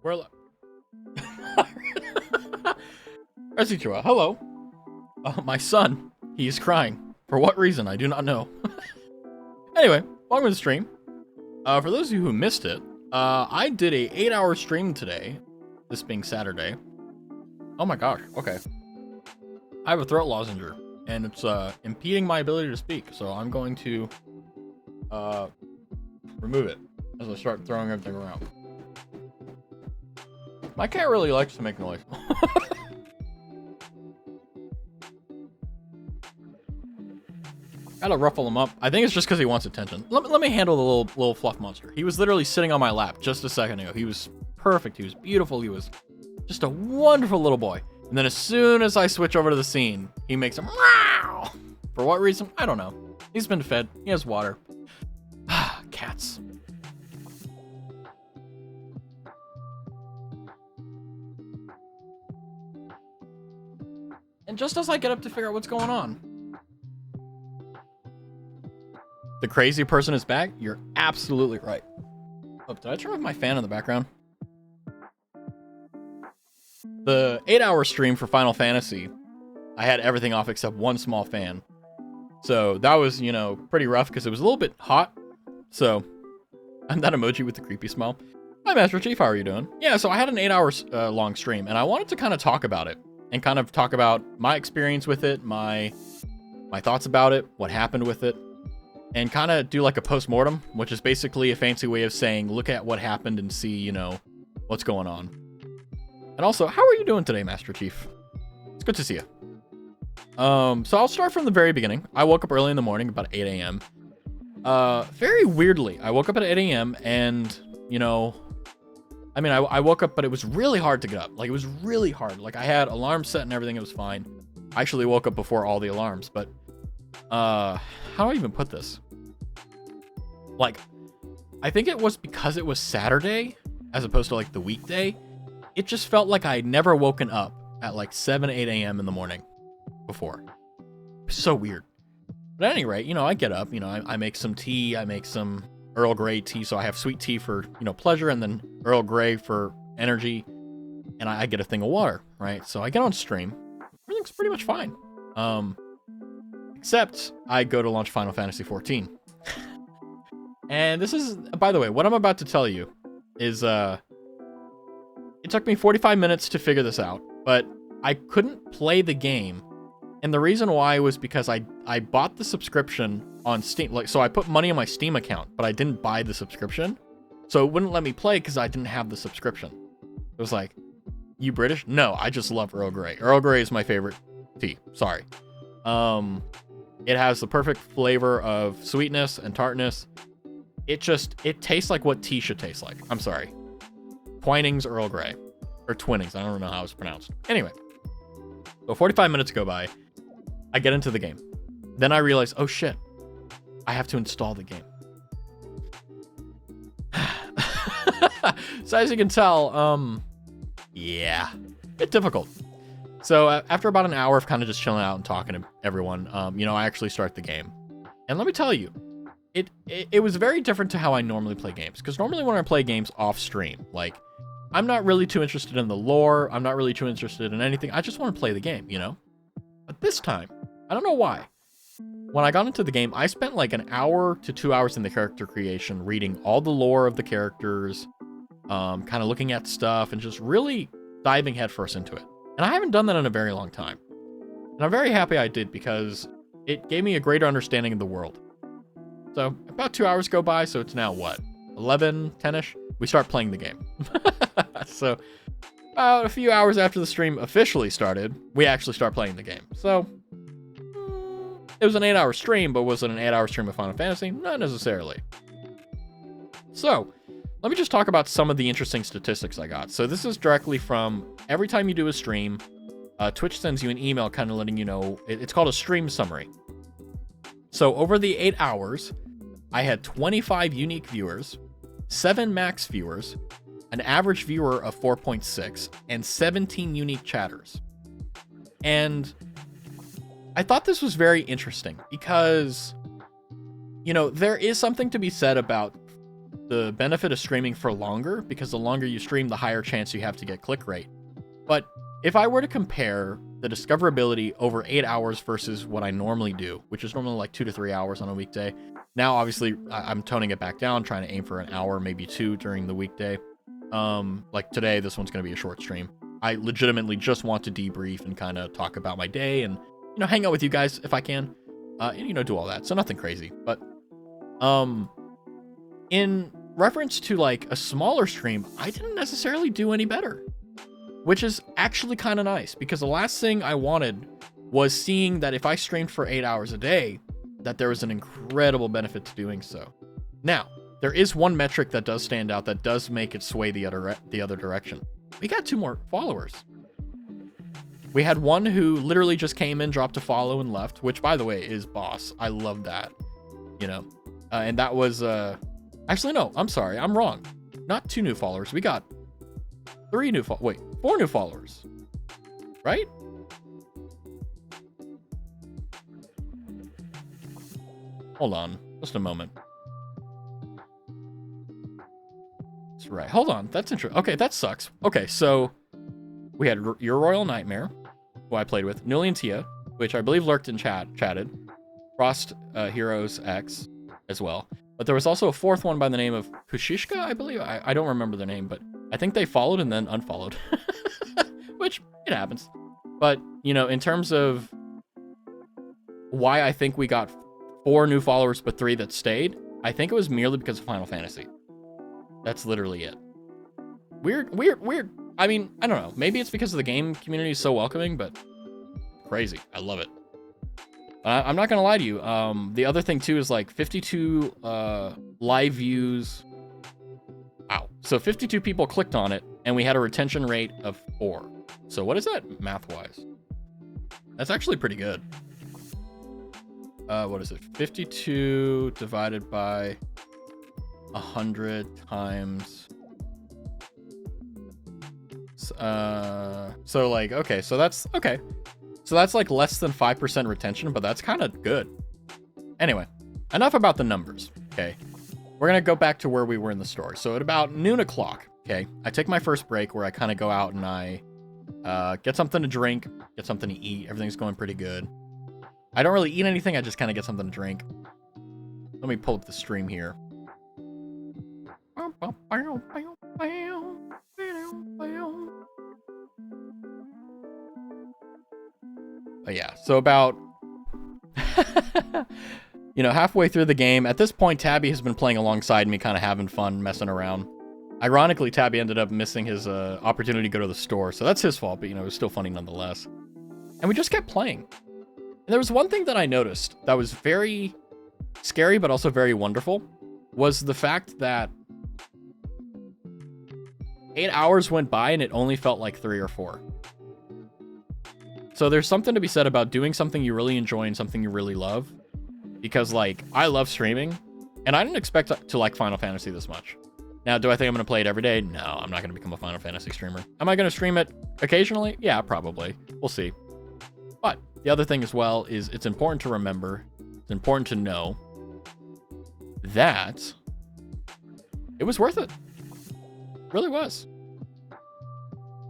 We're li- Ezekiel, hello. My son, he is crying. For what reason? I do not know. Anyway, welcome to the stream. For those of you who missed it, I did a 8-hour stream today, this being Saturday. Oh my gosh, okay. I have a throat lozenge, and it's impeding my ability to speak, so I'm going to remove it as I start throwing everything around. My cat really likes to make noise. Gotta ruffle him up. I think it's just because he wants attention. Let me handle the little fluff monster. He was literally sitting on my lap just a second ago. He was perfect. He was beautiful. He was just a wonderful little boy. And then as soon as I switch over to the scene, he makes a meow. For what reason? I don't know. He's been fed. He has water. Cats. And just as I get up to figure out what's going on, the crazy person is back? You're absolutely right. Oh, did I turn off my fan in the background? The 8-hour stream for Final Fantasy, I had everything off except one small fan. So that was, pretty rough because it was a little bit hot. So I'm that emoji with the creepy smile. Hi, Master Chief. How are you doing? Yeah, so I had an 8-hour long stream, and I wanted to kind of talk about it and kind of talk about my experience with it, my thoughts about it, what happened with it, and kind of do like a post-mortem, which is basically a fancy way of saying, look at what happened and see, what's going on. And also, how are you doing today, Master Chief? It's good to see you. So I'll start from the very beginning. I woke up early in the morning, about 8 a.m. Very weirdly, I woke up at 8 a.m. and, I woke up, but it was really hard to get up. Like, it was really hard. Like, I had alarms set and everything. It was fine. I actually woke up before all the alarms, but, how do I even put this? Like, I think it was because it was Saturday, as opposed to, like, the weekday. It just felt like I had never woken up at, like, 7, 8 a.m. in the morning before. So weird. But at any rate, I get up, I make some tea, I make some Earl Grey tea, so I have sweet tea for, pleasure, and then Earl Grey for energy, and I get a thing of water, right? So I get on stream. Everything's pretty much fine. Except I go to launch Final Fantasy 14. And this is, by the way, what I'm about to tell you is, it took me 45 minutes to figure this out, but I couldn't play the game. And the reason why was because I bought the subscription on Steam. So I put money on my Steam account, but I didn't buy the subscription. So it wouldn't let me play because I didn't have the subscription. It was like, you British? No, I just love Earl Grey. Earl Grey is my favorite tea. Sorry. It has the perfect flavor of sweetness and tartness. It tastes like what tea should taste like. I'm sorry. Twinings Earl Grey. Or Twinnings. I don't know how it's pronounced. Anyway. So 45 minutes go by. I get into the game. Then I realize, oh shit. I have to install the game. So as you can tell, yeah, a bit difficult. So after about an hour of kind of just chilling out and talking to everyone, I actually start the game. And let me tell you, it was very different to how I normally play games. Because normally when I play games off stream, like, I'm not really too interested in the lore. I'm not really too interested in anything. I just want to play the game, But this time, I don't know why. When I got into the game, I spent like an hour to 2 hours in the character creation, reading all the lore of the characters, kind of looking at stuff, and just really diving headfirst into it. And I haven't done that in a very long time. And I'm very happy I did because it gave me a greater understanding of the world. So about 2 hours go by, so it's now what? 11, 10-ish? We start playing the game. So a few hours after the stream officially started, we actually start playing the game. So it was an 8-hour stream, but was it an 8-hour stream of Final Fantasy? Not necessarily. So let me just talk about some of the interesting statistics I got. So this is directly from every time you do a stream, Twitch sends you an email kind of letting you know, it's called a stream summary. So over the 8 hours, I had 25 unique viewers, 7 max viewers, an average viewer of 4.6, and 17 unique chatters. And I thought this was very interesting because, there is something to be said about the benefit of streaming for longer, because the longer you stream, the higher chance you have to get click rate. But if I were to compare the discoverability over 8 hours versus what I normally do, which is normally like 2 to 3 hours on a weekday, now obviously I'm toning it back down, trying to aim for an hour, maybe 2 during the weekday. Like today, this one's going to be a short stream. I legitimately just want to debrief and kind of talk about my day and, you know, hang out with you guys if I can, and, you know, do all that. So nothing crazy, but, in reference to like a smaller stream, I didn't necessarily do any better, which is actually kind of nice, because the last thing I wanted was seeing that if I streamed for 8 hours a day, that there was an incredible benefit to doing so. Now, there is one metric that does stand out that does make it sway the other direction. We got 2 more followers. We had one who literally just came in, dropped a follow, and left, which, by the way, is boss. I love that, you know. And that was, actually, no, I'm sorry. I'm wrong. Not 2 new followers. We got 4 new followers, right? Hold on, just a moment. That's right. Hold on, that's interesting. Okay, that sucks. Okay, so we had Your Royal Nightmare, who I played with, Newly and Tia, which I believe lurked in chatted, Frost Heroes X as well. But there was also a 4th one by the name of Kushishka, I believe. I don't remember their name, but I think they followed and then unfollowed, which it happens. But, you know, in terms of why I think we got 4 new followers, but 3 that stayed, I think it was merely because of Final Fantasy. That's literally it. Weird. I mean, I don't know. Maybe it's because the game community is so welcoming, but crazy. I love it. I'm not gonna lie to you. The other thing too is like 52 live views. Wow. So 52 people clicked on it, and we had a retention rate of 4. So what is that math-wise? That's actually pretty good. What is it? 52 divided by 100 times. So like, okay, so that's okay. So that's like less than 5% retention, but that's kind of good. Anyway, enough about the numbers. Okay, we're gonna go back to where we were in the story. So at about noon o'clock, okay, I take my first break where I kind of go out and I get something to drink, get something to eat. Everything's going pretty good. I don't really eat anything. I just kind of get something to drink. Let me pull up the stream here. But yeah, so about, you know, halfway through the game, at this point, Tabby has been playing alongside me, kind of having fun, messing around. Ironically, Tabby ended up missing his opportunity to go to the store, so that's his fault, but, you know, it was still funny nonetheless. And we just kept playing. And there was one thing that I noticed that was very scary, but also very wonderful, was the fact that 8 hours went by and it only felt like 3 or 4. So there's something to be said about doing something you really enjoy and something you really love. Because, like, I love streaming, and I didn't expect to like Final Fantasy this much. Now, do I think I'm going to play it every day? No, I'm not going to become a Final Fantasy streamer. Am I going to stream it occasionally? Yeah, probably. We'll see. But the other thing as well is it's important to remember, it's important to know that it was worth it. It really was.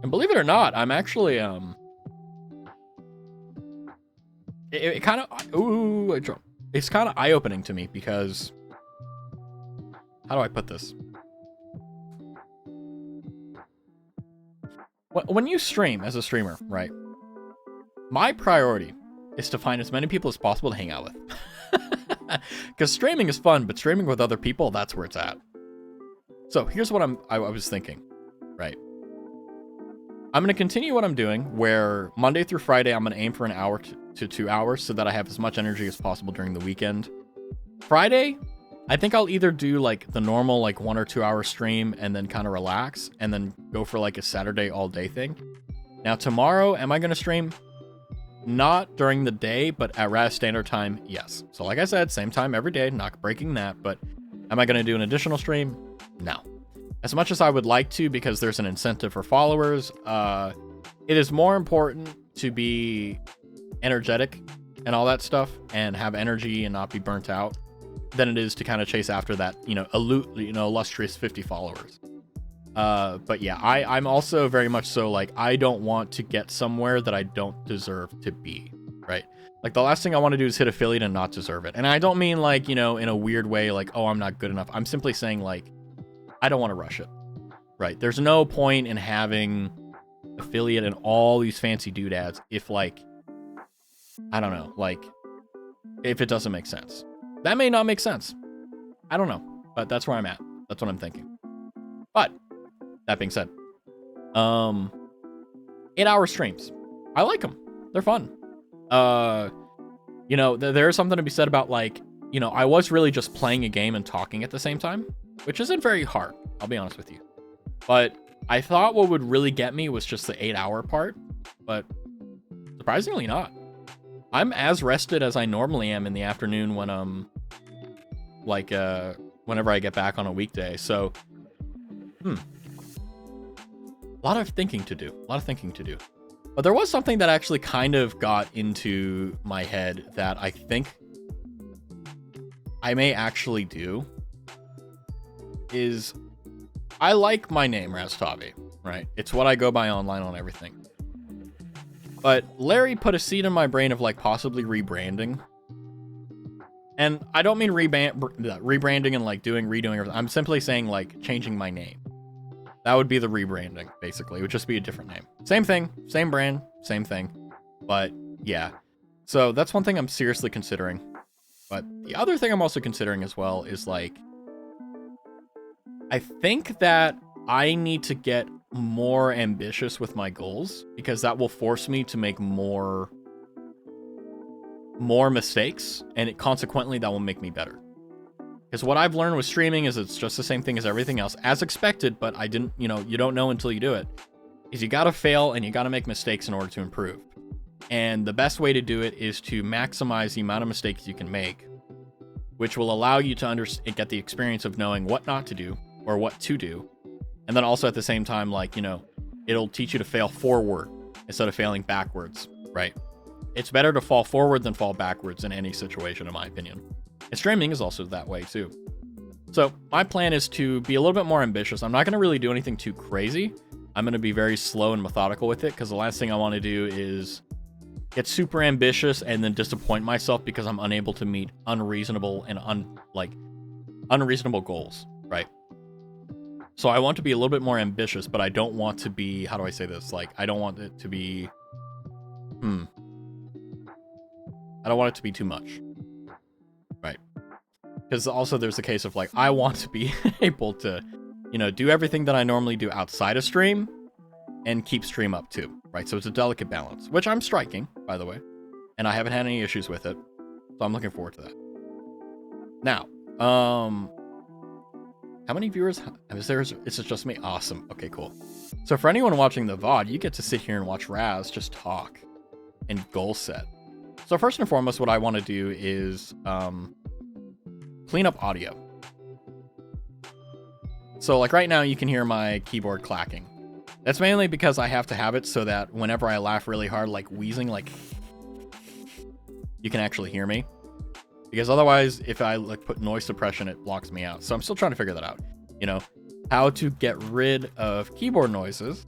And believe it or not, I'm actually, it kind of, ooh, I dropped. It's kind of eye-opening to me because, how do I put this? When you stream as a streamer, right? My priority is to find as many people as possible to hang out with. Because streaming is fun, but streaming with other people, that's where it's at. So here's what I was thinking, right? I'm going to continue what I'm doing, where Monday through Friday, I'm going to aim for an hour to 2 hours so that I have as much energy as possible during the weekend. Friday, I think I'll either do like the normal like 1 or 2 hour stream and then kind of relax and then go for like a Saturday all day thing. Now tomorrow, am I going to stream? Not during the day, but at RAS standard time, yes. So like I said, same time every day, not breaking that, but am I going to do an additional stream? No. As much as I would like to, because there's an incentive for followers, it is more important to be energetic and all that stuff and have energy and not be burnt out than it is to kind of chase after that, illustrious 50 followers. But yeah, I'm also very much so like, I don't want to get somewhere that I don't deserve to be, right? Like, the last thing I want to do is hit affiliate and not deserve it. And I don't mean like, in a weird way, like, oh, I'm not good enough. I'm simply saying like, I don't want to rush it, right? There's no point in having affiliate and all these fancy doodads if like, I don't know, like, if it doesn't make sense. That may not make sense. I don't know, but that's where I'm at. That's what I'm thinking. But that being said, 8-hour streams. I like them. They're fun. There's something to be said about like, I was really just playing a game and talking at the same time, which isn't very hard. I'll be honest with you. But I thought what would really get me was just the 8-hour part, but surprisingly not. I'm as rested as I normally am in the afternoon when whenever I get back on a weekday. So, a lot of thinking to do. But there was something that actually kind of got into my head that I think I may actually do. Is I like my name, Rastavi, right? It's what I go by online on everything. But Larry put a seed in my brain of like possibly rebranding. And I don't mean rebranding and like redoing everything. I'm simply saying like changing my name. That would be the rebranding, basically. It would just be a different name. Same thing, same brand, same thing. But yeah. So that's one thing I'm seriously considering. But the other thing I'm also considering as well is like, I think that I need to get more ambitious with my goals because that will force me to make more mistakes, and consequently that will make me better. Because what I've learned with streaming is it's just the same thing as everything else, as expected, but I didn't, you don't know until you do it, is you gotta fail and you gotta make mistakes in order to improve. And the best way to do it is to maximize the amount of mistakes you can make, which will allow you to get the experience of knowing what not to do or what to do. And then also at the same time, like, it'll teach you to fail forward instead of failing backwards, right? It's better to fall forward than fall backwards in any situation, in my opinion. And streaming is also that way too. So my plan is to be a little bit more ambitious. I'm not going to really do anything too crazy. I'm going to be very slow and methodical with it because the last thing I want to do is get super ambitious and then disappoint myself because I'm unable to meet unreasonable goals, right? So I want to be a little bit more ambitious, but I don't want to be, how do I say this? Like, I don't want it to be, I don't want it to be too much, right? Because also there's the case of like, I want to be able to, do everything that I normally do outside of stream and keep stream up too, right? So it's a delicate balance, which I'm striking, by the way, and I haven't had any issues with it. So I'm looking forward to that. Now, how many viewers is there? Is it just me? Awesome. Okay, cool. So for anyone watching the VOD, you get to sit here and watch Raz just talk and goal set. So first and foremost, what I want to do is clean up audio. So like right now, you can hear my keyboard clacking. That's mainly because I have to have it so that whenever I laugh really hard, like wheezing, like you can actually hear me. Because otherwise, if I like put noise suppression, it blocks me out. So I'm still trying to figure that out. How to get rid of keyboard noises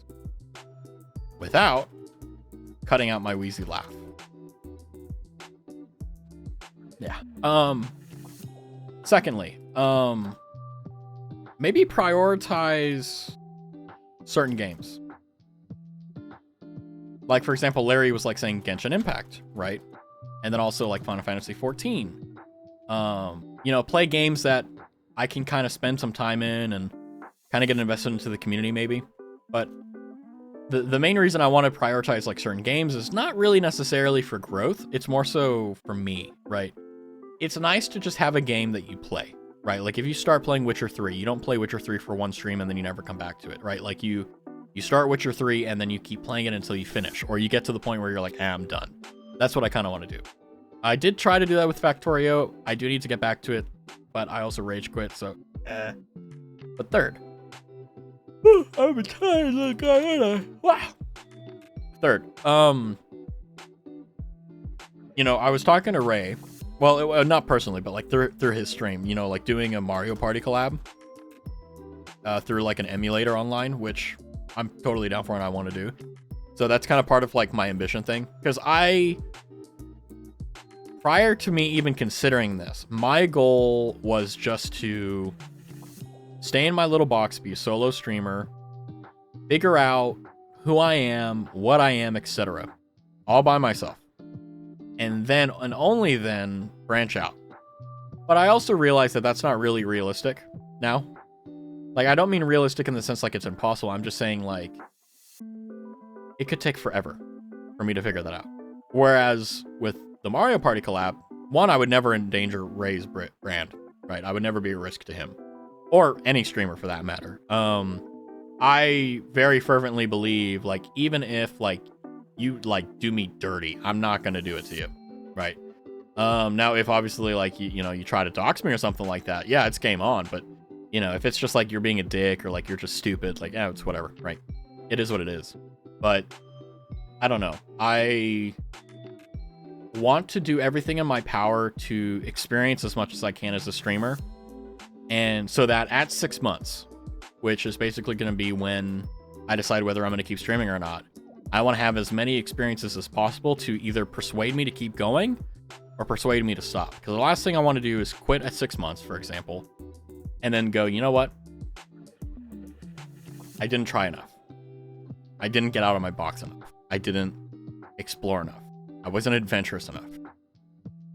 without cutting out my wheezy laugh. Yeah. Secondly, maybe prioritize certain games. Like, for example, Larry was like saying Genshin Impact, right? And then also like Final Fantasy 14. Play games that I can kind of spend some time in and kind of get invested into the community maybe. But the main reason I want to prioritize like certain games is not really necessarily for growth. It's more so for me, right? It's nice to just have a game that you play, right? Like if you start playing Witcher 3, you don't play Witcher 3 for one stream and then you never come back to it, right? Like you start Witcher 3 and then you keep playing it until you finish, or you get to the point where you're like, I'm done. That's what I kind of want to do. I did try to do that with Factorio. I do need to get back to it, but I also rage quit, so But third. I'm a tired little guy, aren't I? Wow. Third. I was talking to Ray. Well, not personally, but like through his stream, you know, like doing a Mario Party collab through like an emulator online, which I'm totally down for and I want to do. So that's kind of part of like my ambition thing, because prior to me even considering this, my goal was just to stay in my little box, be a solo streamer, figure out who I am, what I am, etc. all by myself. And then, and only then, branch out. But I also realize that that's not really realistic now. Like, I don't mean realistic in the sense like it's impossible. I'm just saying, like, it could take forever for me to figure that out. Whereas with the Mario Party collab, one, I would never endanger Ray's brand, right? I would never be a risk to him. Or any streamer for that matter. I very fervently believe, like, even if, like, you, like, do me dirty, I'm not gonna do it to you, right? Now, if obviously, like, you know, you try to dox me or something like that, yeah, it's game on, but, you know, if it's just, like, you're being a dick or, like, you're just stupid, like, yeah, it's whatever, right? It is what it is. But, I don't know. I want to do everything in my power to experience as much as I can as a streamer, and so that at 6 months, which is basically going to be when I decide whether I'm going to keep streaming or not, I want to have as many experiences as possible to either persuade me to keep going or persuade me to stop. Because the last thing I want to do is quit at 6 months, for example, and then go, you know what? I didn't try enough. I didn't get out of my box enough. I didn't explore enough. I wasn't adventurous enough.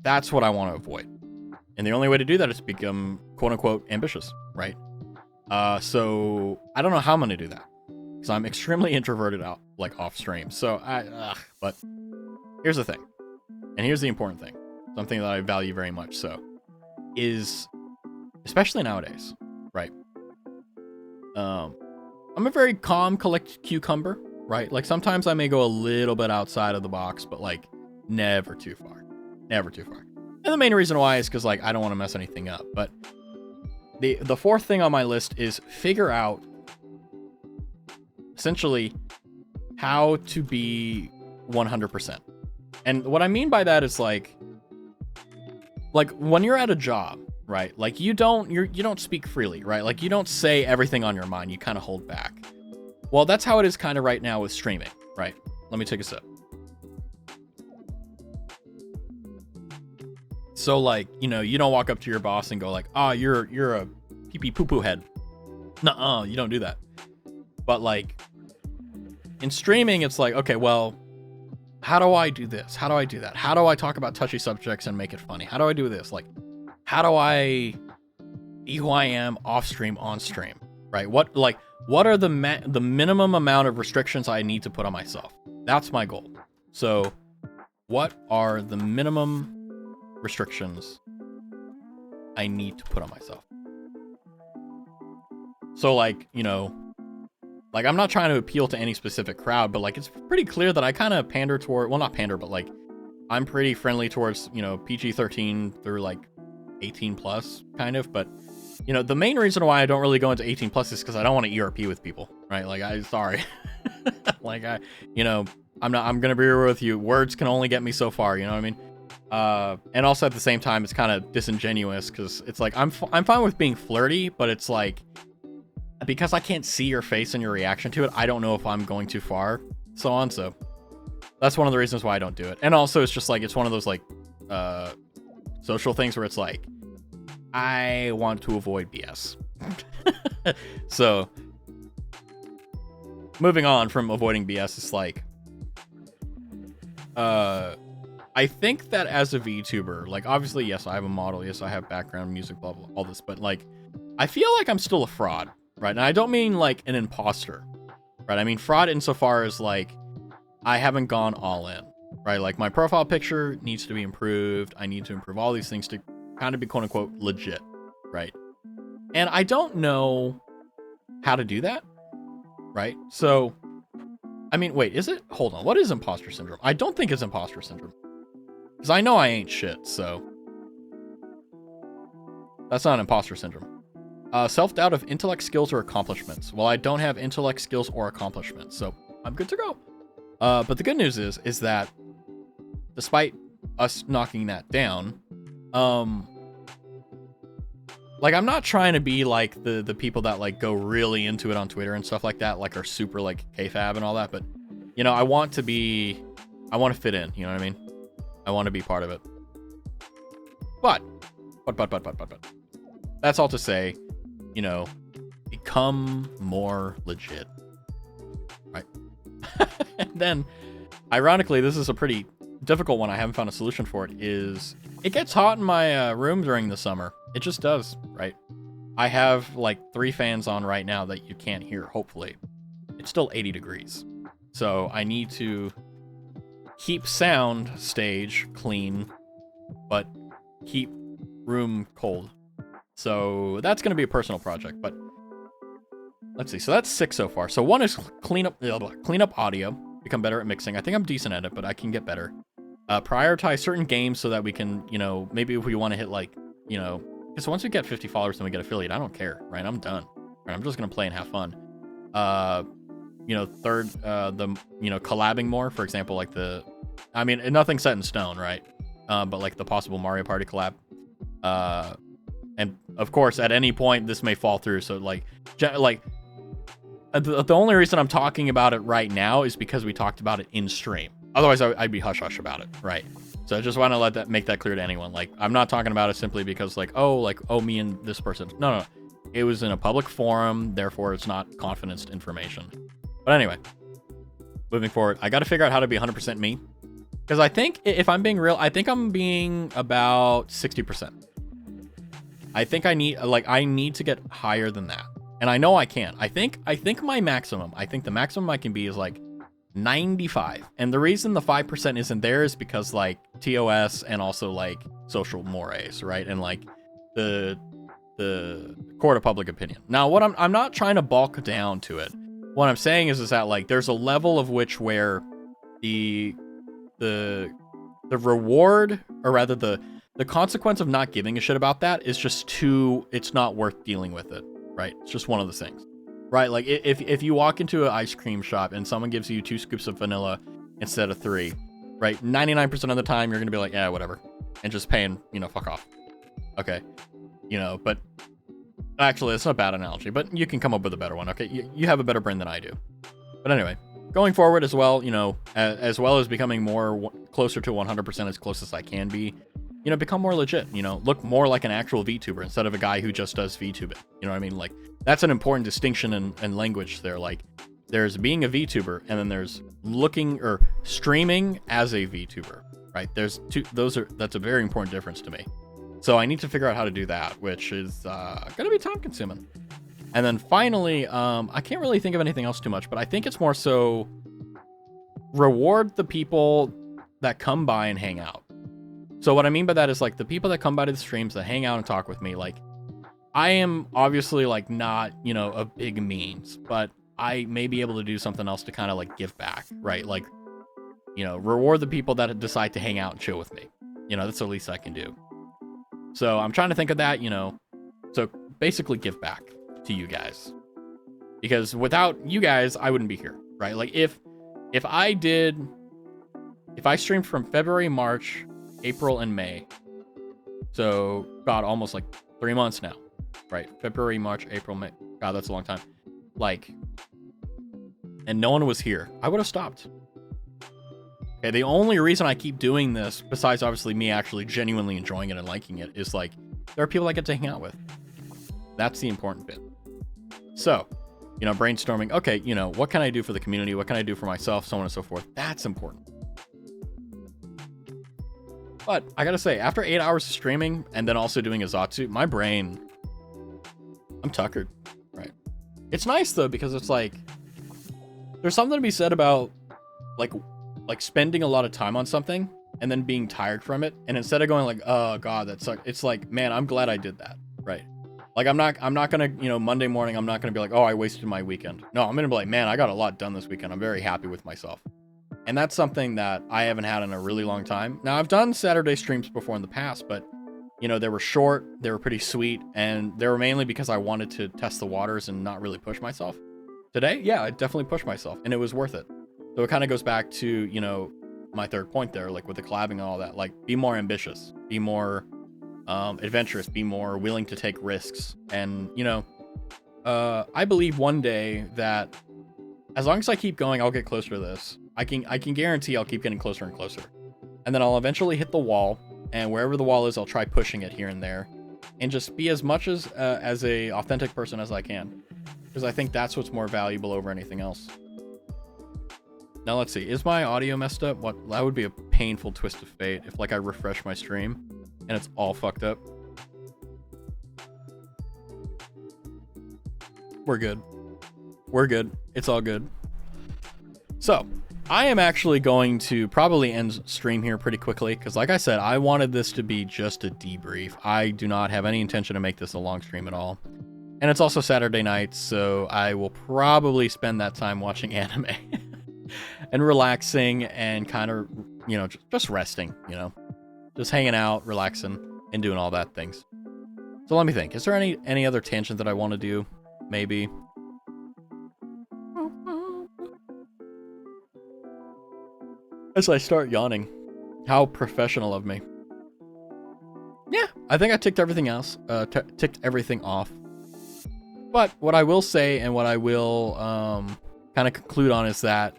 That's what I want to avoid. And the only way to do that is to become, quote unquote, ambitious, right? So I don't know how I'm going to do that, because I'm extremely introverted out, like, off stream. So but here's the thing, and here's the important thing, something that I value very much, so, is, especially nowadays, right? I'm a very calm, collect cucumber, right? Like, sometimes I may go a little bit outside of the box, but, like, never too far. Never too far. And the main reason why is because, like, I don't want to mess anything up. But the fourth thing on my list is figure out, essentially, how to be 100%. And what I mean by that is, like when you're at a job, right? Like, you don't speak freely, right? Like, you don't say everything on your mind. You kind of hold back. Well, that's how it is kind of right now with streaming, right? Let me take a sip. So, like, you know, you don't walk up to your boss and go like, "Oh, you're a pee-pee poo-poo head." Nuh-uh, you don't do that. But, like, in streaming, it's like, okay, well, how do I do this? How do I do that? How do I talk about touchy subjects and make it funny? How do I do this? Like, how do I be who I am off stream, on stream, right? What are the minimum amount of restrictions I need to put on myself? That's my goal. So, what are the minimum restrictions I need to put on myself? So, like, you know, like, I'm not trying to appeal to any specific crowd, but, like, it's pretty clear that I kind of pander toward, well, not pander, but, like, I'm pretty friendly towards, you know, PG-13 through, like, 18 plus, kind of. But, you know, the main reason why I don't really go into 18 plus is because I don't want to ERP with people, right? Like, sorry. Like, I'm gonna be real with you. Words can only get me so far, you know what I mean? And also at the same time, it's kind of disingenuous, because it's like, I'm fine with being flirty, but it's like, because I can't see your face and your reaction to it, I don't know if I'm going too far, so on. So that's one of the reasons why I don't do it. And also, it's just like, it's one of those, like, social things where it's like, I want to avoid BS. So moving on from avoiding BS, it's like, I think that as a VTuber, like, obviously, yes, I have a model, yes, I have background music, blah, blah, all this, but, like, I feel like I'm still a fraud, right? And I don't mean, like, an imposter, right? I mean fraud insofar as, like, I haven't gone all in, right? Like, my profile picture needs to be improved. I need to improve all these things to kind of be, quote unquote, legit, right? And I don't know how to do that, right? So, I mean, wait, is it? Hold on. What is imposter syndrome? I don't think it's imposter syndrome, because I know I ain't shit, so that's not imposter syndrome. Self-doubt of intellect, skills, or accomplishments. Well, I don't have intellect, skills, or accomplishments, so I'm good to go. But the good news is that despite us knocking that down, Um, like, I'm not trying to be like the people that like go really into it on Twitter and stuff like that, like are super like kayfabe and all that. But you know, I want to fit in. You know what I mean? I want to be part of it. But. That's all to say, you know, become more legit, right? And then, ironically, this is a pretty difficult one. I haven't found a solution for it. Is it gets hot in my room during the summer? It just does, right? I have like 3 fans on right now that you can't hear. Hopefully, it's still 80 degrees, so I need to keep sound stage clean, but keep room cold. So that's going to be a personal project, but let's see. So that's 6 so far. So 1 is clean up audio, become better at mixing. I think I'm decent at it, but I can get better. Prioritize certain games so that we can, you know, maybe if we want to hit like, you know, because once we get 50 followers, then we get affiliate. I don't care, right? I'm done. Right? I'm just going to play and have fun. You know, third, collabing more, for example, like nothing's set in stone, right? But like the possible Mario Party collab. And of course, at any point, this may fall through. So like the only reason I'm talking about it right now is because we talked about it in stream. Otherwise, I'd be hush hush about it, right? So I just want to make that clear to anyone. Like, I'm not talking about it simply because me and this person. No. It was in a public forum, therefore it's not confidence information. But anyway, moving forward, I got to figure out how to be 100% me. Because I think, if I'm being real, I think I'm being about 60%. I think I need to get higher than that. And I know I can. I think my maximum, the maximum I can be is like 95. And the reason the 5% isn't there is because like TOS and also like social mores, right? And like the court of public opinion. Now, what I'm not trying to bulk down to it. What I'm saying is that like there's a level of which where the reward, or rather the consequence of not giving a shit about that is just it's not worth dealing with it, right? It's just one of those things, right? Like if you walk into an ice cream shop and someone gives you 2 scoops of vanilla instead of 3, right? 99% of the time you're going to be like, yeah, whatever. And just paying, fuck off. Okay. But actually it's not a bad analogy, but you can come up with a better one. Okay. You have a better brain than I do. But anyway, going forward as well, as well as becoming closer to 100% as close as I can be, become more legit, look more like an actual VTuber instead of a guy who just does VTubing. You know what I mean? Like, that's an important distinction in language there. Like, there's being a VTuber and then there's looking or streaming as a VTuber, right? That's a very important difference to me. So I need to figure out how to do that, which is going to be time consuming. And then finally, I can't really think of anything else too much, but I think it's more so reward the people that come by and hang out. So what I mean by that is like the people that come by to the streams that hang out and talk with me, like I am obviously like not, a big means, but I may be able to do something else to kind of like give back, right? Like, reward the people that decide to hang out and chill with me. That's the least I can do. So I'm trying to think of that, so basically give back to you guys, because without you guys, I wouldn't be here, right? Like if I streamed from February, March, April, and May, so God, almost like 3 months now, right? February, March, April, May. God, that's a long time. Like, and no one was here, I would have stopped. Okay, the only reason I keep doing this, besides obviously me actually genuinely enjoying it and liking it, is like there are people I get to hang out with. That's the important bit. So, brainstorming, okay, what can I do for the community? What can I do for myself? So on and so forth. That's important. But I gotta say, after 8 hours of streaming and then also doing a Zatsu, my brain, I'm tuckered, right? It's nice though, because it's like, there's something to be said about like spending a lot of time on something and then being tired from it. And instead of going like, oh God, that sucked. It's like, man, I'm glad I did that. Right. Like, I'm not gonna, Monday morning, I'm not gonna be like, oh, I wasted my weekend. No, I'm gonna be like, man, I got a lot done this weekend. I'm very happy with myself. And that's something that I haven't had in a really long time. Now, I've done Saturday streams before in the past, but, they were short, they were pretty sweet, and they were mainly because I wanted to test the waters and not really push myself. Today, yeah, I definitely pushed myself, and it was worth it. So it kind of goes back to, my third point there, like with the collabing and all that, like be more ambitious, be more adventurous, be more willing to take risks. And, you know, I believe one day that as long as I keep going, I'll get closer to this. I can guarantee I'll keep getting closer and closer. And then I'll eventually hit the wall, and wherever the wall is, I'll try pushing it here and there, and just be as much as a authentic person as I can, because I think that's what's more valuable over anything else. Now let's see, is my audio messed up? What, that would be a painful twist of fate if like I refresh my stream and it's all fucked up. We're good. We're good. It's all good. So I am actually going to probably end stream here pretty quickly, because like I said, I wanted this to be just a debrief. I do not have any intention to make this a long stream at all. And it's also Saturday night, so I will probably spend that time watching anime and relaxing and kind of, you know, just resting, you know, just hanging out, relaxing, and doing all that things. So let me think. Is there any other tangent that I want to do? Maybe. As I start yawning. How professional of me. Yeah, I think I ticked everything else. Ticked everything off. But what I will say, and what I will kind of conclude on, is that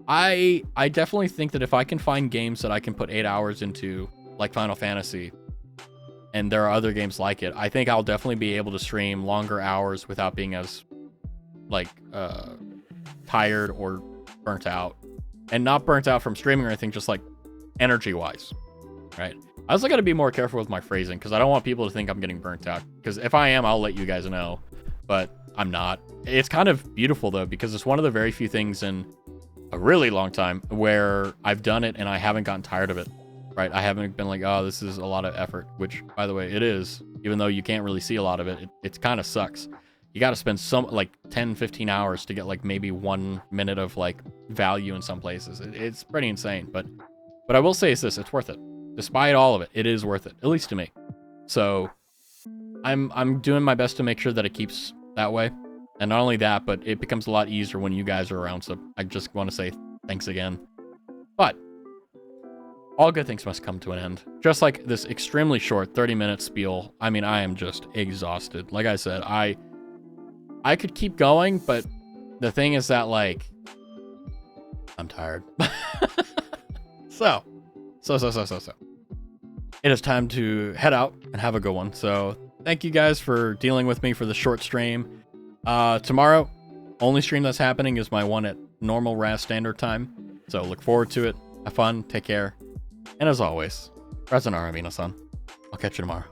I definitely think that if I can find games that I can put 8 hours into, like Final Fantasy, and there are other games like it, I think I'll definitely be able to stream longer hours without being as like tired or burnt out. And not burnt out from streaming or anything, just like energy wise, right? I also got to be more careful with my phrasing, because I don't want people to think I'm getting burnt out, because if I am, I'll let you guys know, but I'm not. It's kind of beautiful though, because it's one of the very few things in a really long time where I've done it and I haven't gotten tired of it, right? I haven't been like, oh, this is a lot of effort, which by the way, it is, even though you can't really see a lot of it. It kind of sucks. You got to spend some like 10, 15 hours to get like maybe 1 minute of like value in some places. It's pretty insane, but I will say is this, it's worth it. Despite all of it, it is worth it, at least to me. So I'm doing my best to make sure that it keeps that way. And not only that, but it becomes a lot easier when you guys are around. So I just want to say thanks again. But all good things must come to an end. Just like this extremely short 30-minute spiel. I mean, I am just exhausted. Like I said, I could keep going, but the thing is that, like, I'm tired. So. It is time to head out and have a good one. So thank you guys for dealing with me for the short stream. Tomorrow, only stream that's happening is my one at normal RAS standard time. So look forward to it. Have fun. Take care. And as always, Razanara Mina-san. I'll catch you tomorrow.